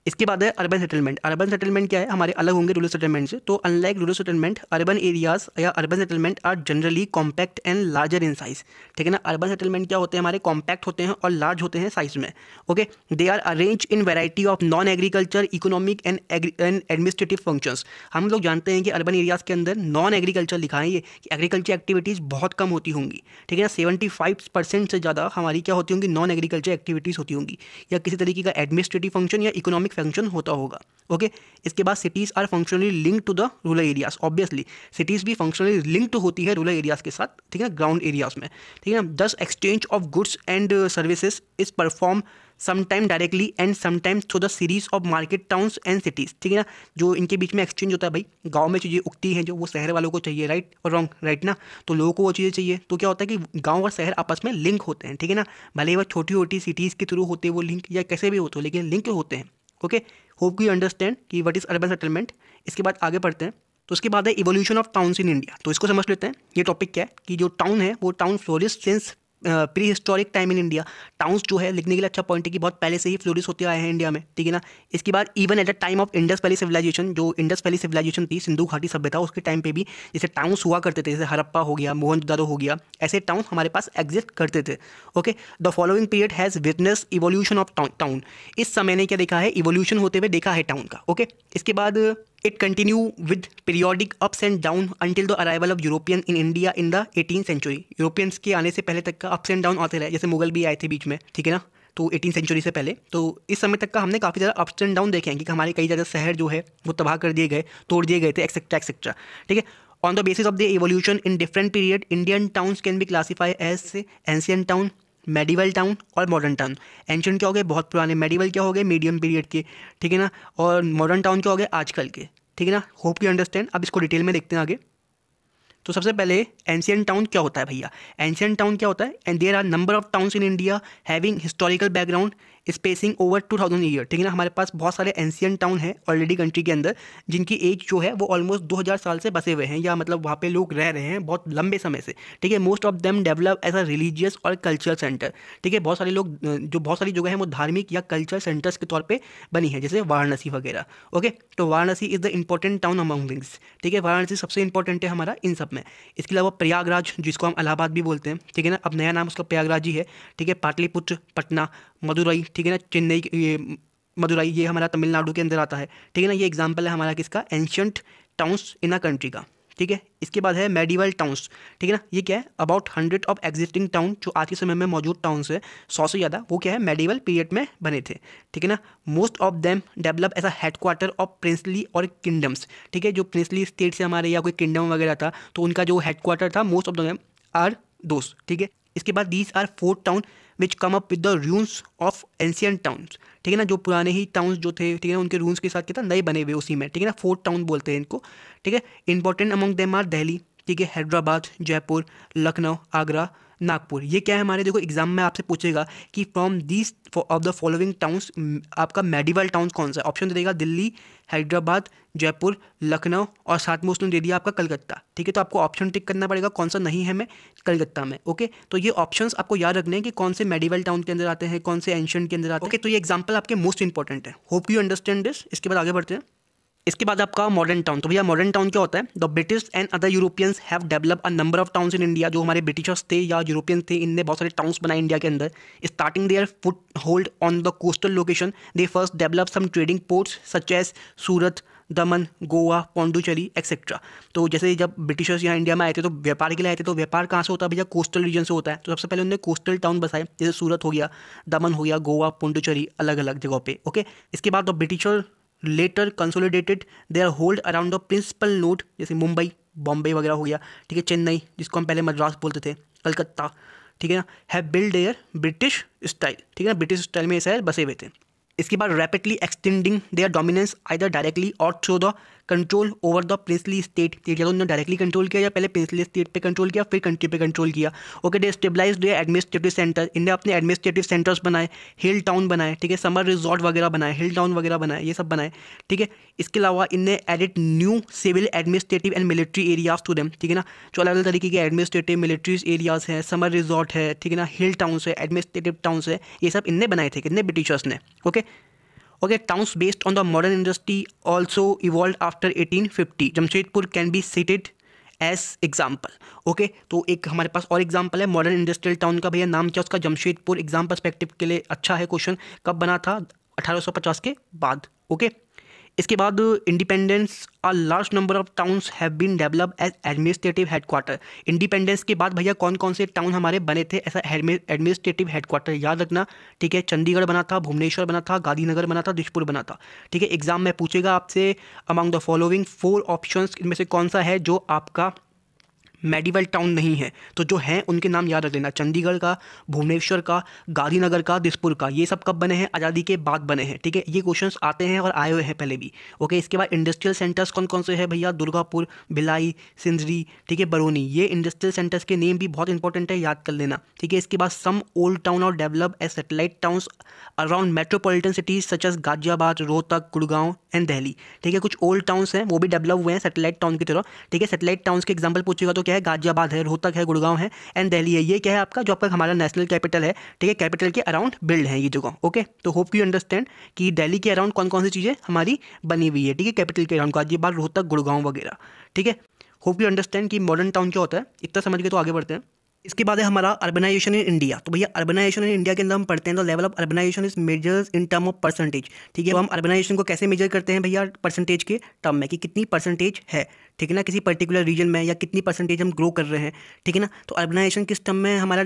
इसके बाद है अर्बन सेटलमेंट। अर्बन सेटलमेंट क्या है, हमारे अलग होंगे रूरल सेटलमेंट से। तो unlike rural settlement, urban areas या urban settlement are generally compact and larger in size. ठीक है ना, अर्बन सेटलमेंट क्या होते हैं, हमारे कॉम्पैक्ट होते हैं और लार्ज होते हैं साइज में। Okay, they are arrange in variety of non agriculture, economic and administrative functions. हम लोग जानते हैं कि अर्बन एरियाज के अंदर नॉन एग्रीकल्चर लिखा है ये, कि एग्रीकल्चर एक्टिविटीज़ बहुत कम होती होंगी। ठीक है ना, 75% से ज़्यादा हमारी क्या होती होंगी, नॉन एग्रीकल्चर एक्टिविटीज़ होती होंगी, या किसी तरीके का एडमिनिस्ट्रेटिव फंक्शन या इकोनॉमिक फंक्शन होता होगा। ओके, इसके बाद cities are functionally link to the rural areas. Obviously cities भी फंक्शनली लिंक होती है रूरल एरियाज के साथ, ठीक है ना, ग्राउंड एरियाज में। ठीक है ना, दस exchange of goods and services is perform sometime directly and sometimes through the series of market towns and cities. ठीक है ना, जो इनके बीच में एक्सचेंज होता है भाई, गांव में चीज़ें उगती हैं जो वो शहर वालों को चाहिए, राइट और रॉन्ग, राइट ना, तो लोगों को वो चीज़ें चाहिए, तो क्या होता है कि गांव और शहर आपस में लिंक होते हैं। ठीक है ना, भले वो छोटी छोटी सिटीज़ के थ्रू होते हैं वो लिंक, या कैसे भी होते हो, लेकिन लिंक होते हैं। ओके, होप यू अंडरस्टैंड कि व्हाट इज अर्बन सेटलमेंट। इसके बाद आगे पढ़ते हैं। तो उसके बाद है evolution of towns in India. तो इसको समझ लेते हैं, ये टॉपिक क्या है कि जो टाउन है वो town flourish since pre historic time in India. Towns जो है लिखने के लिए अच्छा पॉइंट है कि बहुत पहले से ही फ्लोरिश होते आए हैं इंडिया में। ठीक है ना, इसके बाद even at the time of Indus valley civilization, जो इंडस वैली सिविलाइजेशन थी, सिंधु घाटी सभ्यता, उसके टाइम पे भी जैसे टाउन्स हुआ करते थे, जैसे हड़प्पा हो गया, मोहनजोदारो हो गया, ऐसे टाउन हमारे पास एग्जिस्ट करते थे। Okay, the following period has witness evolution of town. इस समय ने क्या देखा है, इवोल्यूशन होते हुए देखा है टाउन का। ओके, इसके बाद it continue with periodic ups and down until the arrival of European in India in the 18th century. Europeans के आने से पहले तक का अप्स एंड डाउन आते रहे, जैसे मुगल भी आए थे बीच में। ठीक है ना, तो 18th सेंचुरी से पहले, तो इस समय तक का हमने काफ़ी ज़्यादा अप्स एंड डाउन देखे हैं कि हमारे कई ज़्यादा शहर जो है वो तबाह कर दिए गए, तोड़ दिए गए थे, एक्सेट्रा एक्सेट्रा। ठीक है, on the basis of the evolution in different period Indian towns can be classify as ancient town, medieval town और मॉडर्न टाउन। एंशियंट क्या हो गए, बहुत पुराने, मेडिवल क्या हो गए, मीडियम पीरियड के, ठीक है ना, और मॉडर्न टाउन क्या हो गए, आजकल के। ठीक है ना, होप यू अंडरस्टैंड। अब इसको डिटेल में देखते हैं आगे। तो सबसे पहले एंशियंट टाउन क्या होता है भैया, एंशियंट टाउन क्या होता है, and there are number of towns in India having historical background spacing over 2000 year, ठीक है ना। हमारे पास बहुत सारे एंशियंट टाउन है ऑलरेडी कंट्री के अंदर, जिनकी एज जो है वो ऑलमोस्ट 2000 साल से बसे हुए हैं, या मतलब वहाँ पे लोग रह रहे हैं बहुत लंबे समय से, ठीक है। Most of them develop as a religious और कल्चरल सेंटर, ठीक है। बहुत सारे लोग जो बहुत सारी जगह है वो धार्मिक या कल्चरल सेंटर्स के तौर पर बनी है, जैसे वाराणसी वगैरह। ओके, तो Varanasi is the important town among this, ठीक है। वाराणसी सबसे इंपॉर्टेंट है हमारा इन सब में। इसके अलावा प्रयागराज, जिसको हम इलाहाबाद भी बोलते हैं, ठीक है ना, अब नया नाम उसका प्रयागराज ही है, ठीक है। पाटलिपुत्र, पटना, मदुरई, ठीक है ना, चेन्नई, ये मदुरई ये हमारा तमिलनाडु के अंदर आता है, ठीक है ना। ये एग्जाम्पल है हमारा किसका, ancient towns in a country का, ठीक है। इसके बाद है मेडिवल टाउन्स, ठीक है ना। ये क्या है, अबाउट 100 ऑफ एग्जिस्टिंग टाउन, जो आज के समय में मौजूद टाउन्स है 100 से ज़्यादा, वो क्या है, मेडिवल पीरियड में बने थे, ठीक है ना। Most of them develop as a headquarter of princely और किंगडम्स, ठीक है। जो प्रिंसली स्टेट से हमारे या कोई किंगडम वगैरह था, तो उनका जो हेडक्वार्टर था, मोस्ट ऑफ देम आर दोस्त, ठीक है। इसके बाद these are 4 town which come up with the ruins of ancient towns, ठीक है ना। जो पुराने ही टाउन्स जो थे, ठीक है ना, उनके रून्स के साथ क्या था, नए बने हुए उसी में, ठीक है ना। 4 टाउन बोलते हैं इनको, ठीक है। Important among them are Delhi, ठीक है, हैदराबाद, जयपुर, लखनऊ, आगरा, नागपुर। ये क्या है हमारे, देखो एग्जाम में आपसे पूछेगा कि from these of the following towns आपका मेडिवल टाउन्स कौन सा है। ऑप्शन दे देगा दिल्ली, हैदराबाद, जयपुर, लखनऊ, और साथ में उसने दे दिया आपका कलकत्ता, ठीक है। तो आपको ऑप्शन टिक करना पड़ेगा कौन सा नहीं है, मैं कलकत्ता में। ओके, तो ये ऑप्शंस आपको याद रखने हैं कि कौन से मेडिवल टाउन के अंदर आते हैं, कौन से एंशिएंट के अंदर आते हैं। ओके, तो ये एग्जाम्पल आपके मोस्ट इंपॉर्टेंट है। Hope you understand this. इसके बाद आगे बढ़ते हैं। इसके बाद आपका मॉडर्न टाउन। तो भैया मॉडर्न टाउन क्या होता है, the British and other Europeans have develop a number of towns in India. जो हमारे ब्रिटिशर्स थे या यूरोपियंस थे, इनने बहुत सारे टाउन्स बनाए इंडिया के अंदर। Starting their foothold on the coastal location, they first develop some trading ports such as Surat, Daman, Goa, Pondicherry etcetera. तो जैसे जब ब्रिटिशर्स यहाँ इंडिया में आए थे तो व्यापार के लिए आए थे, तो व्यापार कहाँ से होता है भैया, कोस्टल रीजन से होता है। तो सबसे पहले उन्होंने कोस्टल टाउन बसाए, जैसे सूरत हो गया, दमन हो गया, गोवा, पौंडुचेरी, अलग अलग जगहों पे। ओके, इसके बाद the britisher later consolidated their hold around the principal node, जैसे मुंबई, बॉम्बे वगैरह हो गया, ठीक है, चेन्नई जिसको हम पहले मद्रास बोलते थे, कलकत्ता, ठीक है ना, have build their British style, ठीक है ना, ब्रिटिश स्टाइल में ये शहर बसे हुए थे। इसके बाद rapidly extending their dominance either directly और through the control over the princely state, या तो उन्होंने डायरेक्टली कंट्रोल किया या पहले प्रिंसली स्टेट पे कंट्रोल किया फिर कंट्री पे कंट्रोल किया। Okay, they stabilise their administrative centre, इन्हें अपने एडमिनिस्ट्रेटिव सेंटर्स बनाए, हिल टाउन बनाए, ठीक है, समर रिजॉर्ट वगैरह बनाए, हिल टाउन वगैरह बनाए, ये सब बनाए, ठीक है। इसके अलावा इनने added new civil administrative and military areas to them, ठीक है ना। जो अलग अलग तरीके के एडमिनिस्ट्रेटिव मिलिट्री एरियाज हैं, समर रिजॉर्ट है, ठीक है ना, हिल टाउन्स है, एडमिनिस्ट्रेटिव टाउन्स है, ये सब इनने बनाए थे, कितने ब्रिटिशर्स ने। Okay, Okay, towns based on the modern industry also evolved after 1850. Jamshedpur can be cited as example. Okay, तो एक हमारे पास और एग्जाम्पल है मॉडर्न इंडस्ट्रियल टाउन का। भैया नाम क्या उसका, जमशेदपुर। एग्जाम पर्सपेक्टिव के लिए अच्छा है क्वेश्चन। कब बना था, 1850 के बाद। ओके, इसके बाद independence, a large number of towns have been develop as administrative headquarter. Independence के बाद भैया कौन कौन से टाउन हमारे बने थे ऐसा एडमिनिस्ट्रेटिव हेडक्वार्टर, याद रखना, ठीक है। चंडीगढ़ बना था, भुवनेश्वर बना था, गांधीनगर बना था, दिसपुर बना था, ठीक है। एग्जाम में पूछेगा आपसे अमंग द फॉलोइंग 4 ऑप्शंस इनमें से कौन सा है जो आपका मेडिवल टाउन नहीं है। तो जो हैं उनके नाम याद रख लेना, चंडीगढ़ का, भुवनेश्वर का, गांधीनगर का, दिसपुर का। ये सब कब बने हैं, आज़ादी के बाद बने हैं, ठीक है। ये क्वेश्चंस आते हैं और आए हुए हैं पहले भी। ओके, इसके बाद इंडस्ट्रियल सेंटर्स कौन कौन से हैं भैया, दुर्गापुर, भिलाई, सिंदरी, ठीक है, बरौनी। ये इंडस्ट्रियल सेंटर्स के नेम भी बहुत इंपॉर्टेंट है, याद कर लेना, ठीक है। इसके बाद सम ओल्ड टाउन और develop as satellite towns around metropolitan cities such as Ghaziabad, Rohtak, Gurgaon and Delhi, ठीक है। कुछ ओल्ड टाउन्स हैं वो भी डेवलप हुए हैं सेटेलाइट टाउन की तरह, ठीक है। सेटेलाइट टाउन्स के एग्जाम्पल पूछेगा तो क्या है, गाजियाबाद है, रोहतक है, गुड़गांव है एंड दिल्ली है। ये क्या है आपका, जो आपका हमारा नेशनल कैपिटल है, ठीक है, कैपिटल के अराउंड बिल्ड है ये जगह। ओके, तो होप यू अंडरस्टैंड कि दिल्ली के अराउंड कौन कौन सी चीज़ें हमारी बनी हुई है, ठीक है, कैपिटल के अराउंड, गाजियाबाद, रोहतक, गुड़गांव वगैरह, ठीक है। होप यू अंडरस्टैंड कि मॉडर्न टाउन क्या होता है, इतना समझ गए तो आगे बढ़ते हैं। इसके बाद है हमारा अर्बनाइजेशन इन इंडिया। तो भैया अर्बनाइजेशन इन इंडिया के अंदर हम पढ़ते हैं तो level of urbanisation is measures in term of percentage, ठीक है। तो हम अर्बनाइजेशन को कैसे मेजर करते हैं भैया, परसेंटेज के टर्म में, कि कितनी परसेंटेज है, ठीक है ना, किसी पर्टिकुलर रीजन में, या कितनी परसेंटेज हम ग्रो कर रहे हैं, ठीक है ना। तो अर्बनाइजेशन किस टर्म में हमारा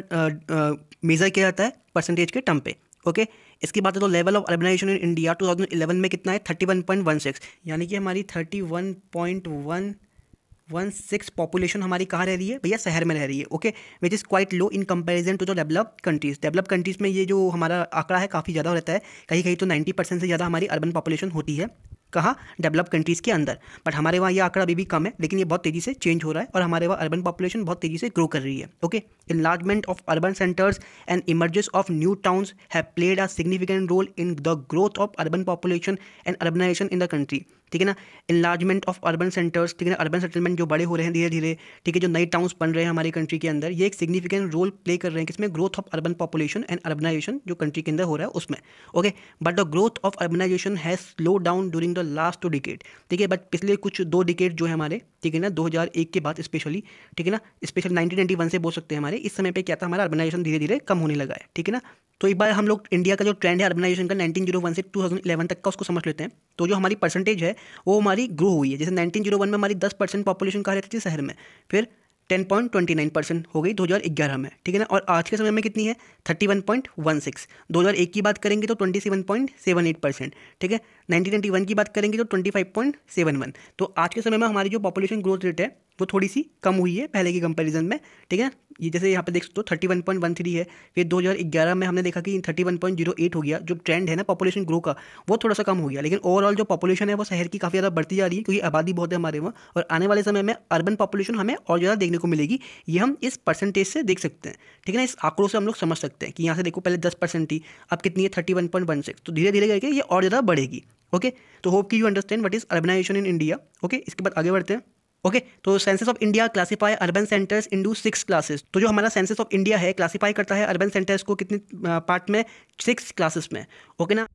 मेजर किया जाता है, परसेंटेज के टर्म पे। ओके, इसकी बात है तो level of urbanisation in India 2011 में कितना है, 31.16, यानी कि हमारी 31.116 पॉपुलेशन हमारी कहाँ रह रही है भैया, शहर में रह रही है। Okay, which is quite low in comparison to the developed countries. Developed countries में ये जो हमारा आंकड़ा है काफ़ी ज़्यादा रहता है, कहीं कहीं तो 90% से ज़्यादा हमारी अर्बन पॉपुलेशन होती है। कहाँ, डेवलप कंट्रीज़ के अंदर। बट हमारे वहाँ ये आंकड़ा अभी भी कम है, लेकिन ये बहुत तेज़ी से चेंज हो रहा है और हमारे वहाँ अर्बन पॉपुलेशन बहुत तेज़ी से ग्रो कर रही है। Okay, enlargement of urban centers and emergence of new towns have played a significant role in the growth of urban population and urbanization in the country। ठीक है ना, enlargement of urban centers, ठीक है ना, urban settlement जो बड़े हो रहे हैं धीरे धीरे, ठीक है, जो नए टाउन्स बन रहे हैं हमारी कंट्री के अंदर, ये एक सिग्निफिकेंट रोल प्ले कर रहे हैं किसमें, growth of urban population and urbanisation जो कंट्री के अंदर हो रहा है उसमें। Okay, but the growth of urbanisation has slow down during the last 2 decade. ठीक है, बट पिछले कुछ 2 डिकेड जो है हमारे, ठीक है ना, 2001 के बाद स्पेशली, ठीक है ना, स्पेशली 1991 से बोल सकते हैं हमारे, इस समय पे क्या था, हमारा अर्बनाइजेशन धीरे धीरे कम होने लगा है। ठीक है ना, तो एक बार हम लोग इंडिया का जो ट्रेंड है अर्बनाइजेशन का 1901 से 2011 तक का उसको समझ लेते हैं। तो जो हमारी परसेंटेज है वो हमारी ग्रो हुई है। जैसे 1901 में हमारी 10% पॉपुलेशन कहाँ रहती थी, शहर में, फिर 10.29% हो गई 2011 में। ठीक है ना, और आज के समय में कितनी है, 31.16। 2001 की बात करेंगे तो 27.78%। ठीक है, 1991 की बात करेंगे तो 25.71। तो आज के समय में हमारी जो पॉपुलेशन ग्रोथ रेट है वो थोड़ी सी कम हुई है पहले की कंपैरिजन में। ठीक है, ये जैसे यहाँ पे देख सकते हो 31.13 है, फिर 2011 में हमने देखा कि 31.08 हो गया। जो ट्रेंड है ना पॉपुलेशन ग्रो का वो थोड़ा सा कम हो गया, लेकिन ओवरऑल जो पॉपुलेशन है वो शहर की काफ़ी ज़्यादा बढ़ती जा रही है क्योंकि आबादी बहुत है हमारे वहाँ, और आने वाले समय में अर्बन पॉपुलेशन हमें और ज़्यादा देखने को मिलेगी। ये हम इस परसेंटेज से देख सकते हैं। ठीक है ना, इस आंकड़ों से हम लोग समझ सकते हैं कि यहाँ से देखो पहले 10% थी, अब कितनी है 31.16, तो धीरे धीरे करके ये और ज़्यादा बढ़ेगी। ओके, तो होप कि you understand what is urbanisation in India. Okay, इसके बाद आगे बढ़ते हैं। ओके, तो census of India classify urban centres into 6 classes. तो जो हमारा सेंसस ऑफ इंडिया है क्लासीफाई करता है अर्बन सेंटर्स को कितने पार्ट में, 6 क्लासेस में। ओके ना,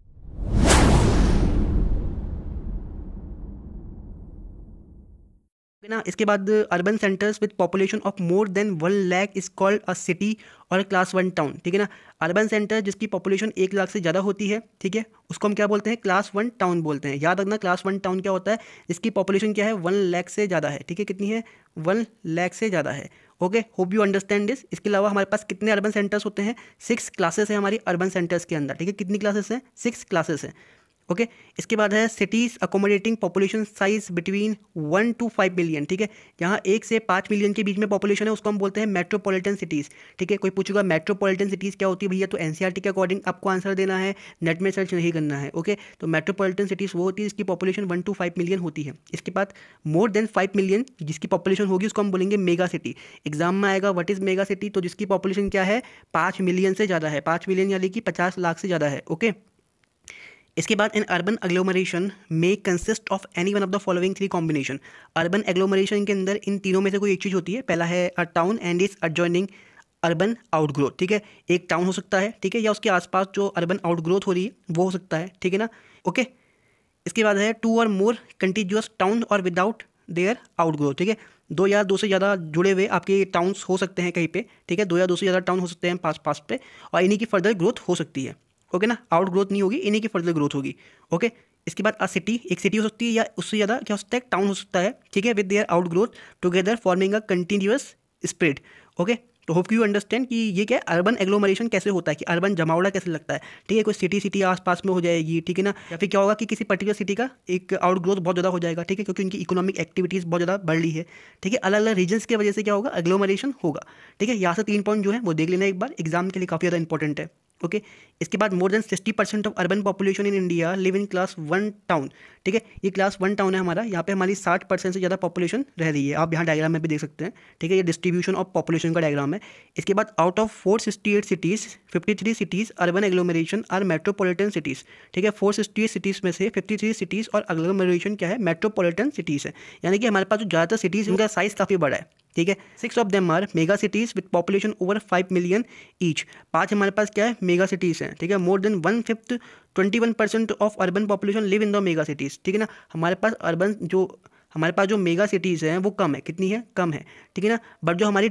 ना इसके बाद urban centres with population of more than 1 lakh is called a city और क्लास 1 टाउन। ठीक है ना, अर्बन सेंटर जिसकी पॉपुलेशन 1 लाख से ज़्यादा होती है, ठीक है, उसको हम क्या बोलते हैं, क्लास 1 टाउन बोलते हैं। याद रखना क्लास 1 टाउन क्या होता है, जिसकी पॉपुलेशन क्या है, 1 लाख से ज़्यादा है। ठीक है, कितनी है, 1 लाख से ज़्यादा है। Okay, hope you understand this. इसके अलावा हमारे पास कितने अर्बन सेंटर्स होते हैं, 6 क्लासेस है हमारी अर्बन सेंटर्स के अंदर। ठीक है, कितनी क्लासेस हैं, 6 क्लासेस हैं। ओके, इसके बाद है cities accommodating population size between 1 to 5 million. ठीक है, जहाँ 1 से 5 मिलियन के बीच में पॉपुलेशन है उसको हम बोलते हैं मेट्रोपॉलिटन सिटीज़। ठीक है, कोई पूछेगा मेट्रोपॉलिटन सिटीज़ क्या होती है भैया, तो एनसीईआरटी के अकॉर्डिंग आपको आंसर देना है, नेट में सर्च नहीं करना है। ओके, तो मेट्रोपॉलिटन सिटीज़ वो होती है जिसकी पॉपुलेशन 1 to 5 मिलियन होती है। इसके बाद मोर देन 5 मिलियन जिसकी पॉपुलेशन होगी उसको हम बोलेंगे मेगा सिटी। एग्जाम में आएगा व्हाट इज़ मेगा सिटी, तो जिसकी पॉपुलेशन क्या है, 5 मिलियन से ज़्यादा है, 5 मिलियन यानी कि 50 लाख से ज़्यादा है। ओके, इसके बाद एन अर्बन एग्लोमरेशन में consist of any one of the following 3 combination. Urban agglomeration के अंदर इन तीनों में से कोई एक चीज़ होती है। पहला है अ town and is adjoining urban outgrowth. ठीक है, एक टाउन हो सकता है, ठीक है, या उसके आसपास जो अर्बन आउटग्रोथ हो रही है वो हो सकता है। ठीक है ना, ओके। इसके बाद है 2 और मोर कंटिन्यूअस टाउन और विदाउट देयर आउटग्रोथ। ठीक है, 2 या 2 से ज़्यादा जुड़े हुए आपके टाउन्स हो सकते हैं कहीं पे। ठीक है, 2 या 2 से ज़्यादा टाउन हो सकते हैं पास पास पे, और इन्हीं की फर्दर ग्रोथ हो सकती है। ओके ना, आउट ग्रोथ नहीं होगी, इन्हीं की फर्दर ग्रोथ होगी। ओके, इसके बाद अ सिटी, एक सिटी हो सकती है या उससे ज़्यादा क्या हो सकता है, टाउन हो सकता है। ठीक है, with their out growth together forming a continuous spread. Okay, तो होप यू अंडरस्टैंड कि ये क्या है, अर्बन एग्लोमरेशन कैसे होता है, कि अर्बन जमावड़ा कैसे लगता है। ठीक है, कोई सिटी आसपास में हो जाएगी, ठीक है ना, या फिर क्या होगा कि किसी पर्टिकुलर सिटी का एक आउट ग्रोथ बहुत ज़्यादा हो जाएगा। ठीक है, क्योंकि उनकी इकोनॉमिक एक्टिविटीज़ बहुत ज़्यादा बढ़ रही है। ठीक है, अलग अलग रीजन्स की वजह से क्या होगा, एग्लोमरेशन होगा। ठीक है, यहाँ से 3 पॉइंट जो है वो देख लेना एक बार, एग्जाम के लिए काफ़ी ज़्यादा इंपॉर्टेंट है। ओके, इसके बाद more than 60% of urban population in India live in class 1 town. ठीक है, ये क्लास 1 टाउन है हमारा, यहाँ पे हमारी 60% से ज़्यादा पॉपुलेशन रह रही है। आप यहाँ डायग्राम में भी देख सकते हैं। ठीक है, ये डिस्ट्रीब्यूशन ऑफ पॉपुलेशन का डायग्राम है। इसके बाद out of 468 cities 53 cities urban agglomeration are metropolitan cities. ठीक है, 468 सिटीज़ में से 53 सिटीज़ और एग्लोमरेशन क्या है, मेट्रोपॉलिटन सिटीज़ है। यानी कि हमारे पास जो ज़्यादातर सिटीज़ उनका साइज़ काफ़ी बड़ा है। ठीक है, 6 of them are mega cities with population over 5 million each. 5 हमारे पास क्या है, मेगा सिटीज़ हैं। ठीक है, more than 1/5 21% of urban population live in the mega cities. ठीक है ना, हमारे पास जो मेगा सिटीज़ हैं वो कम है, कितनी है, कम है। ठीक है ना, बट जो हमारी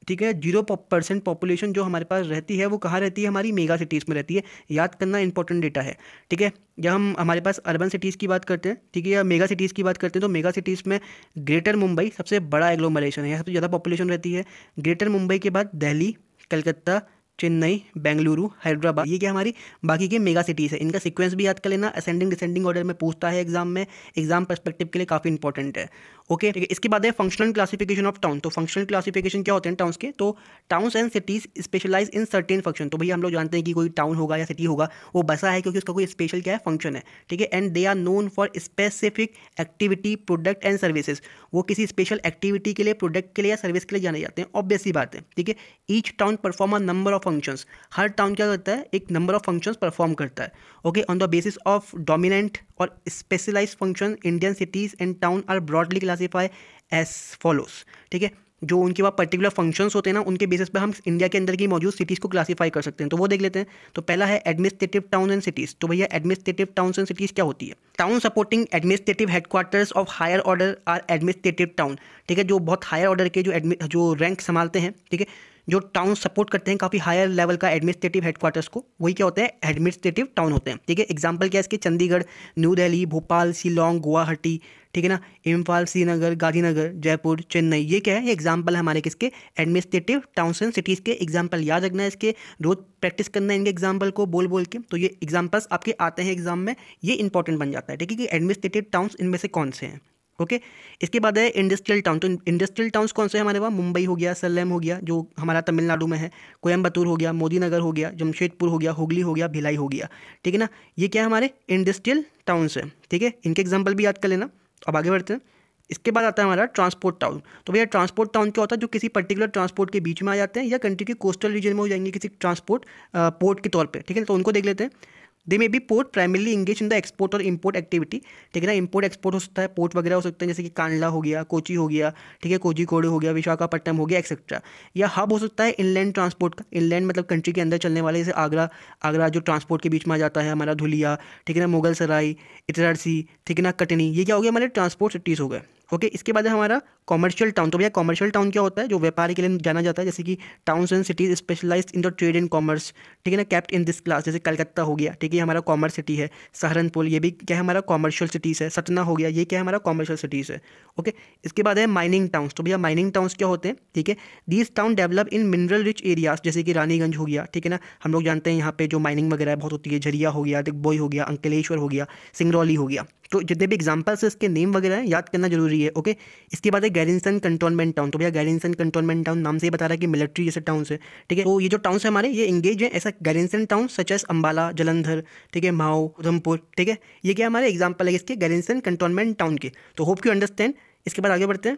21% पॉपुलेशन जो हमारे पास रहती है वो कहाँ रहती है, हमारी मेगा सिटीज़ में रहती है। याद करना इंपॉर्टेंट डेटा है। ठीक है, जब हम हमारे पास अर्बन सिटीज़ की बात करते हैं, ठीक है, या मेगा सिटीज़ की बात करते हैं, तो मेगा सिटीज़ में ग्रेटर मुंबई सबसे बड़ा एग्लोमरेशन है, यहाँ सबसे ज़्यादा पॉपुलेशन रहती है। ग्रेटर मुंबई के बाद दिल्ली, कलकत्ता, चेन्नई, बेंगलुरु, हैदराबाद, ये क्या हमारी बाकी के मेगा सिटीज़ है। इनका सीक्वेंस भी याद कर लेना, असेंडिंग डिसेंडिंग ऑर्डर में पूछता है एग्जाम में, एग्जाम पर्सपेक्टिव के लिए काफ़ी इंपॉर्टेंट है। ओके, ठीक है। इसके बाद है फंक्शनल क्लासिफिकेशन ऑफ टाउन। तो फंक्शनल क्लासिफिकेशन क्या होते हैं टाउन्स के? तो towns and cities specialise in certain function. तो भैया हम लोग जानते हैं कि कोई टाउन होगा या सिटी होगा वो बसा है क्योंकि उसका कोई स्पेशल क्या है, फंक्शन है, ठीक है। And they are known for specific activity, product and services. वो किसी स्पेशल एक्टिविटी के लिए, प्रोडक्ट के लिए या सर्विस के लिए जाने जाते हैं, ऑब्वियस सी बात है, ठीक है। Each town perform a number of functions. Her town क्या करता है, एक नंबर ऑफ फंक्शंस परफॉर्म करता है। Okay, on the basis of dominant और specialised function Indian cities and town are broadly classify as follows, ठीक है। जो उनके पास पर्टिकुलर फंक्शंस होते हैं ना, उनके बेसिस पे हम इंडिया के अंदर की मौजूद सिटीज़ को क्लासीफाई कर सकते हैं। तो वो देख लेते हैं। तो पहला है एडमिनिस्ट्रेटिव टाउन एंड सिटीज़। तो भैया एडमिनिस्ट्रेटिव टाउन्स एंड सिटीज़ क्या होती है? Town supporting administrative headquarters of higher order are administrative town, ठीक है। जो बहुत हायर ऑर्डर के जो रैंक संभालते हैं, ठीक है, जो टाउन सपोर्ट करते हैं काफ़ी हायर लेवल का एडमिनिस्ट्रेटिव हेडक्वार्टर्स को, वही क्या होते हैं, एडमिनिस्ट्रेटिव टाउन होते हैं, ठीक है। एग्जांपल क्या है इसके? चंडीगढ़, न्यू दिल्ली, भोपाल, शिलोंग, गुवाहाटी, ठीक है ना, इम्फाल, श्रीनगर, गांधीनगर, जयपुर, चेन्नई, ये क्या है, ये एग्जांपल है हमारे किसके, एडमिनिस्ट्रेटिव टाउन्स एंड सिटीज़ के। एग्जांपल याद रखना है इसके, रोज प्रैक्टिस करना है इनके एग्जांपल को बोल बोल के। तो ये एग्जांपल्स आपके आते हैं एग्जाम में, ये इंपॉर्टेंट बन जाता है, ठीक है, कि एडमिनिस्ट्रेटिव टाउन्स इनमें से कौन से हैं। ओके, इसके बाद है इंडस्ट्रियल टाउन। तो इंडस्ट्रियल टाउन्स कौन से हैं हमारे पास? मुंबई हो गया, सलेम हो गया जो हमारा तमिलनाडु में है, कोयम्बतूर हो गया, मोदी नगर हो गया, जमशेदपुर हो गया, हुगली हो गया, भिलाई हो गया, ठीक है ना। ये क्या है, हमारे इंडस्ट्रियल टाउन्स है, ठीक है। इनके एग्जाम्पल भी याद कर लेना। अब आगे बढ़ते हैं। इसके बाद आता है हमारा ट्रांसपोर्ट टाउन। तो भैया ट्रांसपोर्ट टाउन क्या होता है? जो किसी पर्टिकुलर ट्रांसपोर्ट के बीच में आ जाते हैं या कंट्री के कोस्टल रीजन में हो जाएंगे किसी ट्रांसपोर्ट पोर्ट के तौर पे, ठीक है। तो उनको देख लेते हैं। They may be port primarily engage in the export और इम्पोर्ट एक्टिविटी, ठीक है ना। इम्पोर्ट एक्सपोर्ट हो सकता है, पोर्ट वगैरह हो सकते हैं, जैसे कि कांडला हो गया, कोची हो गया, ठीक है, कोझिकोड हो गया, विशाखापट्टनम हो गया, एक्सेट्रा। या हब हो सकता है इनलैंड ट्रांसपोर्ट का। इनलैंड मतलब कंट्री के अंदर चलने वाले, जैसे आगरा जो ट्रांसपोर्ट के बीच में आ जाता है हमारा, धुलिया, ठीक है ना, मुगल सराय, इटारसी, ठीक है ना, कटनी, ये क्या हो गया, हमारे ट्रांसपोर्ट सिटीज़ हो गए। ओके, इसके बाद है हमारा कॉमर्शियल टाउन। तो भैया कॉमर्शियल टाउन क्या होता है? जो व्यापार के लिए जाना जाता है, जैसे कि towns and cities specialised in the trade and commerce, ठीक है ना, कैप्ट इन दिस क्लास। जैसे कलकत्ता हो गया, ठीक है, हमारा कॉमर्स सिटी है। सहारनपुर, ये भी क्या है, हमारा कॉमर्शियल सिटीज़ है। सतना हो गया, ये क्या है, हमारा कॉमर्शियल सिटीज़ है। ओके, इसके बाद है माइनिंग टाउन्स। तो भैया माइनिंग टाउन्स क्या होते हैं, ठीक है, these town develop in mineral rich areas, जैसे कि रानीगंज हो गया, ठीक है ना। हम लोग जानते हैं यहाँ पे जो माइनिंग वगैरह बहुत होती है, झरिया हो गया, दिग्बोई हो गया, अंकलेश्वर हो गया, सिंगरौली हो गया। तो जितने भी एग्जांपल्स है इसके नेम वगैरह हैं, याद करना जरूरी है। ओके, इसके बाद है गैरिसन कंटोनमेंट टाउन। तो भैया गैरिसन कंटोनमेंट टाउन नाम से ही बता रहा है कि मिलिट्री जैसे टाउन है, ठीक है। तो ये जो टाउन्स है हमारे, ये इंगेज है ऐसा garrison town such as Ambala, Jalandhar, ठीक है, माओ, उधमपुर, ठीक है। ये क्या हमारे एग्जाम्पल है इसके गैरिसन कंटोनमेंट टाउन के। तो होप यू अंडरस्टैंड। इसके बाद आगे बढ़ते हैं।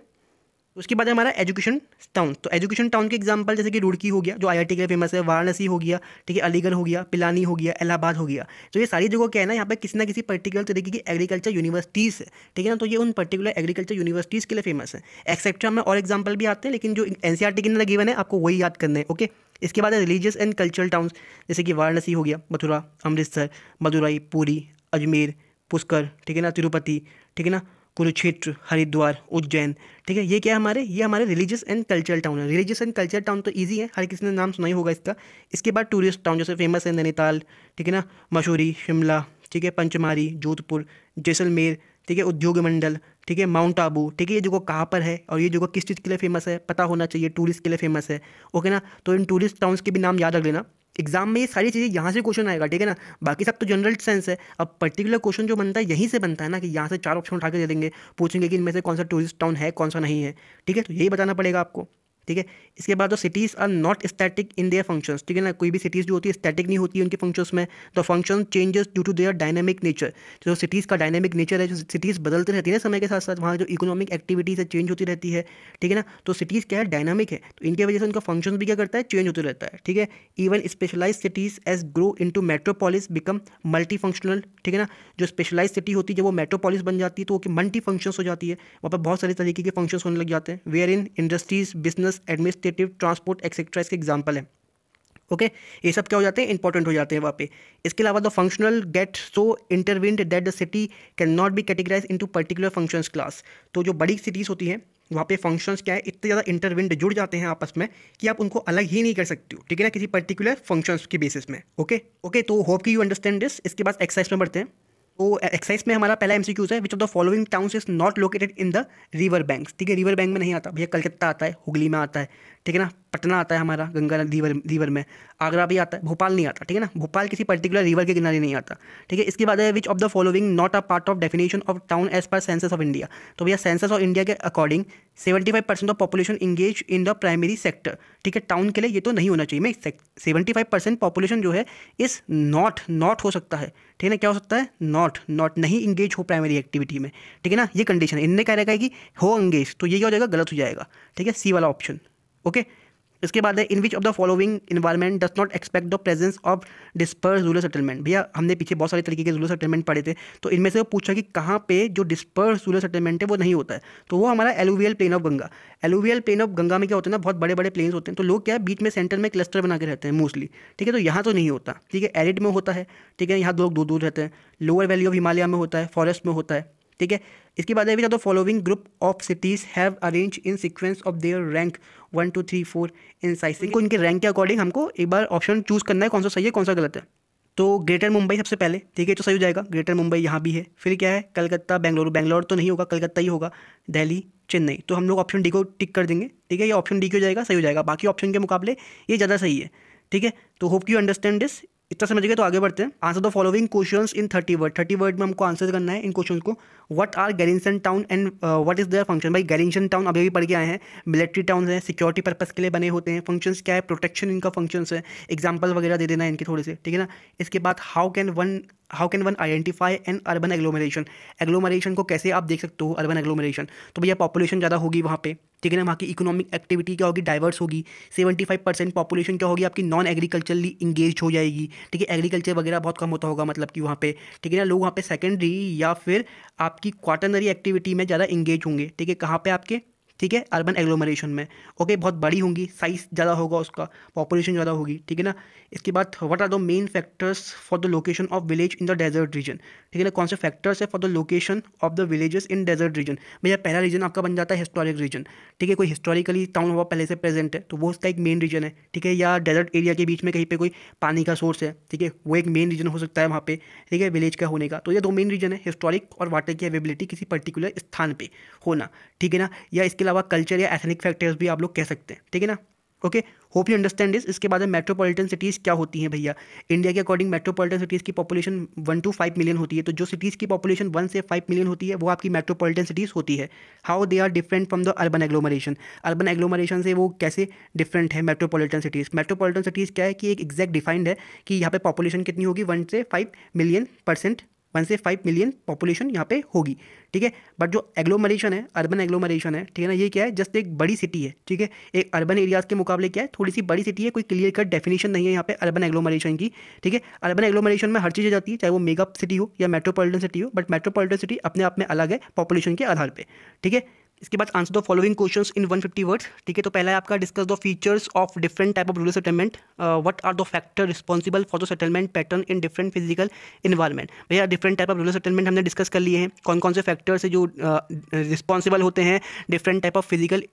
उसके बाद है हमारा एजुकेशन टाउन। तो एजुकेशन टाउन के एग्जांपल जैसे कि रुड़की हो गया जो आईआईटी के लिए फेमस है, वाराणसी हो गया, ठीक है, अलीगढ़ हो गया, पिलानी हो गया, इलाहाबाद हो गया। तो ये सारी जगह क्या है ना, यहाँ पे किसी ना किसी पर्टिकुलर तरीके की एग्रीकल्चर यूनिवर्सिटीज़ है, ठीक है ना। तो ये उन पर्टिकुलर एग्रीकल्चर यूनिवर्सिटीज़ के लिए फेमस है। एक्सेट्रा में और एग्जाम्पल भी आते हैं, लेकिन जो एनसीईआरटी के अंदर लगे हुए हैं आपको वही याद करने हैं। ओके, इसके बाद है रिलीजियस एंड कल्चरल टाउन्स, जैसे कि वाराणसी हो गया, मथुरा, अमृतसर, मदुरई, पूरी, अजमेर, पुष्कर, ठीक है ना, तिरुपति, ठीक है ना, कुरुक्षेत्र, हरिद्वार, उज्जैन, ठीक है। ये क्या है हमारे, ये हमारे रिलीजियस एंड कल्चरल टाउन है। रिलीजियस एंड कल्चरल टाउन तो इजी है, हर किसी ने नाम सुना ही होगा इसका। इसके बाद टूरिस्ट टाउन जैसे फेमस है नैनीताल, ठीक है ना, मसूरी, शिमला, ठीक है, पंचमारी, जोधपुर, जैसलमेर, ठीक है, उद्योग मंडल, ठीक है, माउंट आबू, ठीक है। ये जगह कहाँ पर है और ये जगह किस चीज़ के लिए फेमस है पता होना चाहिए, टूरिस्ट के लिए फेमस है। ओके ना, तो इन टूरिस्ट टाउन्स के भी नाम याद रख लेना। एग्जाम में ये सारी चीज़ें यहाँ से क्वेश्चन आएगा, ठीक है ना। बाकी सब तो जनरल सेंस है, अब पर्टिकुलर क्वेश्चन जो बनता है यहीं से बनता है ना, कि यहाँ से 4 ऑप्शन उठा के दे देंगे, पूछेंगे कि इनमें से कौन सा टूरिस्ट टाउन है कौन सा नहीं है, ठीक है। तो यही बताना पड़ेगा आपको, ठीक है। इसके बाद तो cities are not static in their functions, ठीक है ना। कोई भी सिटीज़ जो होती है स्टैटिक नहीं होती है उनके फंक्शंस में। तो function changes due to their dynamic nature. जो सिटीज़ का डायनेमिक नेचर है, जो सिटीज़ बदलती रहती है ना समय के साथ साथ, वहाँ जो इकोनॉमिक एक्टिविटीज़ है चेंज होती रहती है, ठीक है ना। तो सिटीज़ क्या है, डायनामिक है, तो इनकी वजह से उनका फंक्शन भी क्या करता है, चेंज होते रहता है, ठीक है। Even specialise cities as grow into metropolis become multi functional, ठीक है ना। जो स्पेशलाइज सिटी होती है जब वो मेट्रोपोलिस बन जाती है तो वो मल्टी फंक्शंस हो जाती है, वहाँ पर बहुत सारे तरीके के फंक्शंस होने लग जाते हैं। Where in industries, business, administrative, transport etcetera इसके एग्जाम्पल है। ओके, ये सब क्या हो जाते हैं, इंपॉर्टेंट हो जाते हैं वहाँ पे। इसके अलावा the functional get so intertwined that the city can not be categorise into particular functions class. तो जो बड़ी सिटीज़ होती हैं वहाँ पे फंक्शंस क्या है, इतने ज़्यादा इंटरविंड जुड़ जाते हैं आपस में कि आप उनको अलग ही नहीं कर सकते हो, ठीक है ना, किसी पर्टिकुलर फंक्शंस के बेसिस में। ओके, तो होप कि यू अंडरस्टैंड दिस। इसके बाद एक्सरसाइज में बढ़ते हैं। तो एक्सरसाइज में हमारा पहला एमसीक्यूज है, which of the following towns is not located in the river banks. ठीक है, रिवर बैंक में नहीं आता भैया, कलकत्ता आता है, हुगली में आता है, ठीक है ना, पटना आता है हमारा गंगा रिवर में, आगरा भी आता है, भोपाल नहीं आता, ठीक है ना, भोपाल किसी पर्टिकुलर रिवर के किनारे नहीं आता। ठीक है, इसके बाद है which of the following not a part of definition of town as per census of India. तो भैया सेंसस ऑफ इंडिया के according 75% of population engage in the primary sector. ठीक है, टाउन के लिए ये तो नहीं होना चाहिए। मैं 75% पॉपुलेशन जो है इस नॉट हो सकता है, ठीक है ना, क्या हो सकता है, नॉट नहीं इंगेज हो प्राइमरी एक्टिविटी में। ठीक है ना, ये कंडीशन है, इनने क्या रहेगा कि हो इंगेज, तो ये क्या हो जाएगा, गलत हो जाएगा। ठीक है, सी वाला ऑप्शन। ओके, इसके बाद है in which of the following environment does not expect the presence of disperse rural settlement. भैया हमने पीछे बहुत सारे तरीके के रूरल सेटलमेंट पढ़े थे, तो इनमें से वो पूछा कि कहाँ पे जो डिस्पर्स रूरल सेटलमेंट है वो नहीं होता है, तो वो हमारा alluvial plain of Ganga. Alluvial plain of Ganga में क्या होता है ना, बहुत बड़े बड़े प्लेन्स होते हैं, तो लोग क्या है बीच में सेंटर में क्लस्टर बना के रहते हैं मोस्टली। ठीक है, तो यहाँ तो नहीं होता। ठीक है, एरिड में होता है, ठीक है, यहाँ लोग दूर दूर रहते हैं। लोअर वैली ऑफ हिमालय में होता है, फॉरेस्ट में होता है। ठीक है, इसके बाद है the following group of cities have arrange in sequence of their rank 1 2 3 4 in size. इनको इनके रैंक के अकॉर्डिंग हमको एक बार ऑप्शन चूज करना है, कौन सा सही है कौन सा गलत है। तो ग्रेटर मुंबई सबसे पहले, ठीक है, तो सही हो जाएगा, ग्रेटर मुंबई यहाँ भी है। फिर क्या है, कलकत्ता, बेंगलुरु, बेंगलोर तो नहीं होगा, कलकत्ता ही होगा, दिल्ली, चेन्नई, तो हम लोग ऑप्शन डी को टिक कर देंगे। ठीक है, ये ऑप्शन डी हो जाएगा, सही हो जाएगा, बाकी ऑप्शन के मुकाबले ये ज़्यादा सही है। ठीक है, तो होप यू अंडरस्टैंड दिस। इतना समझ गए तो आगे बढ़ते हैं। Answer the following questions in 30 word. 30 word में हमको आंसर करना है इन क्वेश्चंस को। What are garrison town and what is their function. भाई गैरिसन टाउन अभी भी पढ़ के आए हैं, मिलिट्री टाउन है, सिक्योरिटी पर्पस के लिए बने होते हैं। फंक्शंस क्या है, प्रोटेक्शन इनका फंक्शंस है, एग्जाम्पल वगैरह दे देना है इनके थोड़े से, ठीक है ना। इसके बाद how can one identify N urban agglomeration. Agglomeration को कैसे आप देख सकते हो, अर्बन एग्लोमरेशन, तो भैया पॉपुलेशन ज़्यादा होगी वहाँ पे, ठीक है ना, वहाँ की इकोनॉमिक एक्टिविटी क्या होगी, डाइवर्स होगी। 75% पॉपुलेशन क्या होगी आपकी, नॉन एग्रीकल्चरली इंगेज हो जाएगी। ठीक है, एग्रीकल्चर वगैरह बहुत कम होता होगा, मतलब कि वहाँ पे, ठीक है ना, लोग वहाँ पे सेकेंडरी या फिर आपकी क्वार्टरनरी एक्टिविटी में ज़्यादा इंगेज होंगे। ठीक है, कहाँ पे आपके, ठीक है, अर्बन एग्लोमरेशन में। ओके, बहुत बड़ी होंगी, साइज ज़्यादा होगा उसका, पॉपुलेशन ज़्यादा होगी, ठीक है ना। इसके बाद what are the main factors for the location of village in the desert region. ठीक है ना, कौन से फैक्टर्स है for the location of the villages in desert region. भैया पहला रीजन आपका बन जाता है हिस्टोरिक रीजन। ठीक है, कोई हिस्टोरिकली टाउन हुआ पहले से प्रेजेंट है तो वो उसका एक मेन रीजन है। ठीक है, या डेजर्ट एरिया के बीच में कहीं पे कोई पानी का सोर्स है, ठीक है, वो एक मेन रीजन हो सकता है वहाँ पे, ठीक है, विलेज का होने का। तो ये दो मेन रीजन है, हिस्टोरिक और वाटर की अवेबिलिटी किसी पर्टिकुलर स्थान पे होना, ठीक है ना। या इसके अलावा कल्चर या एथनिक फैक्टर्स भी आप लोग कह सकते हैं, ठीक है ना। Okay, hope you understand this. इसके बाद मेट्रोपॉलिटन सिटीज़ क्या होती हैं भैया। इंडिया के अकॉर्डिंग मेट्रोपॉलिटन सिटीज़ की पॉपुलेशन 1 to 5 मिलियन होती है, तो जो सिटीज़ की पॉपुलेशन 1 से 5 मिलियन होती है वो आपकी मेट्रोपॉलिटन सिटीज़ होती है। How they are different from the urban agglomeration. Urban agglomeration से वो कैसे डिफरेंट है मेट्रोपॉलिटन सिटीज़। मेट्रोपॉलिटन सिटीज़ क्या है कि एक एग्जैक्ट डिफाइंड है कि यहाँ पे पॉपुलेशन कितनी होगी, 1 से 5 मिलियन %, 1 से 5 मिलियन पॉपुलेशन यहाँ पे होगी, ठीक है। बट जो एग्लोमरेशन है, अर्बन एग्लोमरेशन है, ठीक है ना, ये क्या है, जस्ट एक बड़ी सिटी है, ठीक है। एक अर्बन एरियाज के मुकाबले क्या है, थोड़ी सी बड़ी सिटी है, कोई क्लियर कट डेफिनेशन नहीं है यहाँ पे अर्बन एग्लोमरेशन की, ठीक है। अर्बन एग्लोमरेशन में हर चीज़ जाती है, चाहे वो मेगा सिटी हो या मेट्रोपॉलिटन सिटी हो, बट मेट्रोपॉलिटन सिटी अपने आप में अलग है पॉपुलेशन के आधार पर, ठीक है। इसके बाद answer the following questions in 150 words, ठीक है। तो पहला है आपका discuss the features of different type of rural settlement. What are the factor responsible for the settlement pattern in different physical environment. भैया different type of rural settlement हमने discuss कर लिए हैं, कौन कौन से फैक्टर्स है जो रिस्पॉन्सिबल होते हैं डिफरेंट टाइप ऑफ फिजिकल,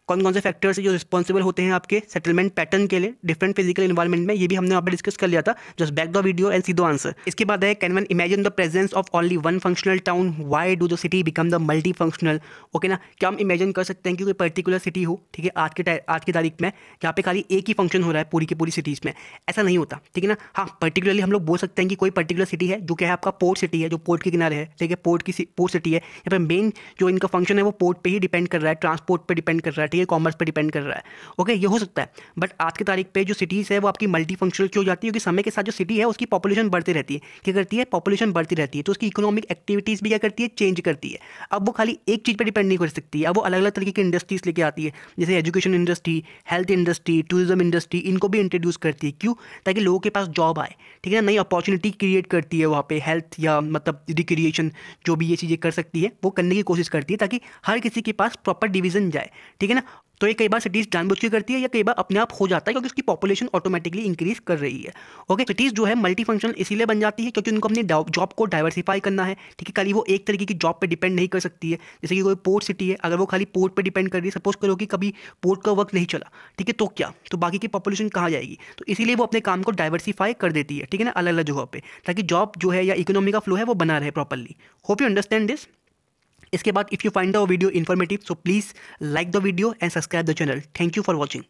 कौन कौन से फैक्टर्स है जो रिस्पॉन्सिबल होते हैं आपके सेटलमेंट पैटर्न के लिए डिफरेंट फिजिकल इन्वायरमेंट में, ये भी हमने यहाँ पे डिस्कस कर लिया था। Just back the video and see the answer. इसके बाद है can one imagine the presence of only one functional town, why do the city become the multi functional. Okay ना, क्या हम इमेजिन कर सकते हैं कि कोई पर्टिकुलर सिटी हो, ठीक है, आज की तारीख में जहाँ पे खाली एक ही फंक्शन हो रहा है पूरी की पूरी सिटीज़ में, ऐसा नहीं होता, ठीक है ना। हाँ, पर्टिकुलरली हम लोग बोल सकते हैं कि कोई पर्टिकुलर सिटी है जो क्या है आपका पोर्ट सिटी है, जो पोर्ट के किनारे है, ठीक है, पोर्ट सिटी है। यहाँ पर मेन जो इनका फंक्शन है वो पोर्ट पर ही डिपेंड कर रहा है, ट्रांसपोर्ट पर डिपेंड कर रहा है, ठीक है, कॉमर्स पर डिपेंड कर रहा है। ओके, ये हो सकता है, बट आज की तारीख पे जो सिटीज़ है वो आपकी मल्टी फंक्शनल क्यों जाती है, क्योंकि समय के साथ जो सिटी है उसकी पॉपुलेशन बढ़ती रहती है। क्या करती है, पॉपुलेशन बढ़ती रहती है, तो उसकी इकोनॉमिक एक्टिविटीज़ भी क्या करती है, चेंज करती है। अब वो खाली एक चीज़ पर डिपेंड नहीं कर सकती है, अब वो अलग अलग तरीके की इंडस्ट्रीज लेके आती है, जैसे education industry, health industry, tourism industry, इनको भी इंट्रोड्यूस करती है। क्यों, ताकि लोगों के पास जॉब आए, ठीक है ना, नई अपॉर्चुनिटी क्रिएट करती है वहाँ पे, हेल्थ या मतलब रिक्रिएशन जो भी ये चीज़ें कर सकती है वो करने की कोशिश करती है, ताकि हर किसी के पास प्रॉपर डिवीजन जाए, ठीक है ना। तो ये कई बार सिटीज़ जानबूझ के करती है या कई बार अपने आप हो जाता है क्योंकि उसकी पॉपुलेशन ऑटोमेटिकली इंक्रीज कर रही है। ओके, सिटीज़ जो है मल्टी फंक्शनल इसीलिए बन जाती है क्योंकि उनको अपनी जॉब को डाइवर्सिफाई करना है। ठीक है, खाली वो एक तरीके की जॉब पे डिपेंड नहीं कर सकती है। जैसे कि कोई पोर्ट सिटी है, अगर वो खाली पोर्ट पे डिपेंड कर रही है, सपोज करो कि कभी पोर्ट का वर्क नहीं चला, ठीक है, तो क्या, तो बाकी की पॉपुलेशन कहाँ जाएगी? तो इसीलिए वो अपने काम को डाइवर्सिफाई कर देती है, ठीक है ना, अलग अलग जगहों पे, ताकि जॉब जो है या इकोनॉमी का फ्लो है वो बना रहे properly. Hope you understand this. इसके बाद if you find the video informative so please like the video and subscribe the channel. Thank you for watching.